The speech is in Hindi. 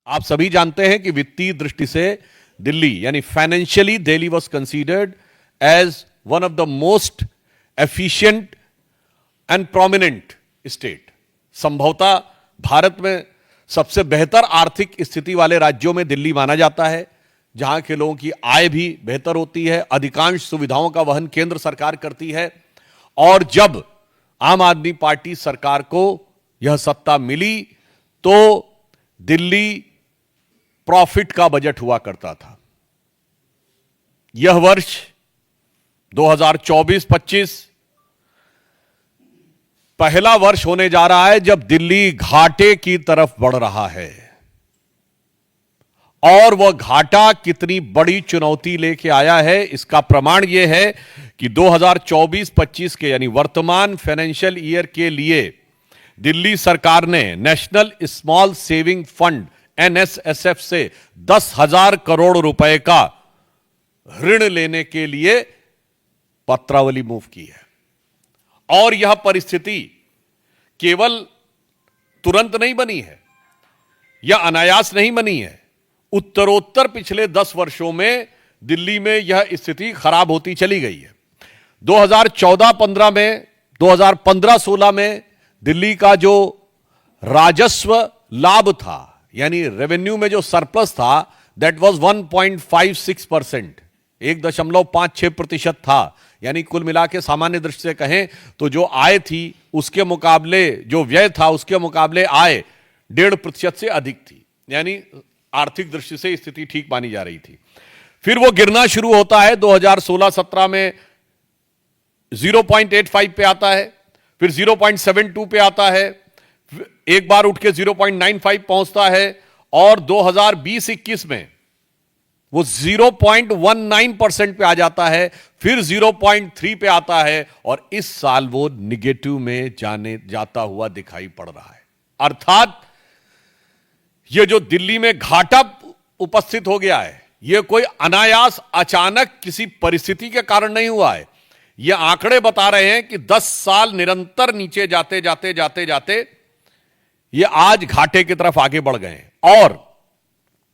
आप सभी जानते हैं कि वित्तीय दृष्टि से दिल्ली यानी financially Delhi was considered as one of the most efficient and prominent state. संभवतः भारत में सबसे बेहतर आर्थिक स्थिति वाले राज्यों में दिल्ली माना जाता है, जहां के लोगों की आय भी बेहतर होती है, अधिकांश सुविधाओं का वहन केंद्र सरकार करती है। और जब आम आदमी पार्टी सरकार को यह सत्ता मिली तो दिल्ली प्रॉफिट का बजट हुआ करता था। यह वर्ष 2024-25 पहला वर्ष होने जा रहा है जब दिल्ली घाटे की तरफ बढ़ रहा है, और वह घाटा कितनी बड़ी चुनौती लेके आया है इसका प्रमाण यह है कि 2024-25 के यानी वर्तमान फाइनेंशियल ईयर के लिए दिल्ली सरकार ने national small saving fund NSSF से 10,000 करोड़ रुपए का ऋण लेने के लिए पत्रावली मूव की है। और यह परिस्थिति केवल तुरंत नहीं बनी है या अनायास नहीं बनी है, उत्तरोत्तर पिछले 10 वर्षों में दिल्ली में यह स्थिति खराब होती चली गई है। 2014-15 में, 2015-16 में दिल्ली का जो राजस्व लाभ था यानी रेवेन्यू में जो सरप्लस था, दैट वाज 1.56%, 1.56% था। यानी कुल मिला के सामान्य दृष्टि से कहें तो जो आय थी उसके मुकाबले जो व्यय था उसके मुकाबले आय 1.5% से अधिक थी। यानी आर्थिक दृष्टि से स्थिति ठीक मानी जा रही थी। फिर वो गिरना शुरू होता है, 2016-17 में 0.85 पे आता है, फिर 0.72 पे आता है, एक बार उठ के 0.95 पहुंचता है, और 2020-21 में वो 0.19% पे आ जाता है, फिर 0.3 पे आता है, और इस साल वो निगेटिव में जाता हुआ दिखाई पड़ रहा है। अर्थात ये जो दिल्ली में घाटा उपस्थित हो गया है, ये कोई अनायास अचानक किसी परिस्थिति के कारण नहीं हुआ है। ये आंकड़े बता रहे हैं कि 10 साल निरंतर नीचे जाते जाते ये आज घाटे की तरफ आगे बढ़ गए हैं। और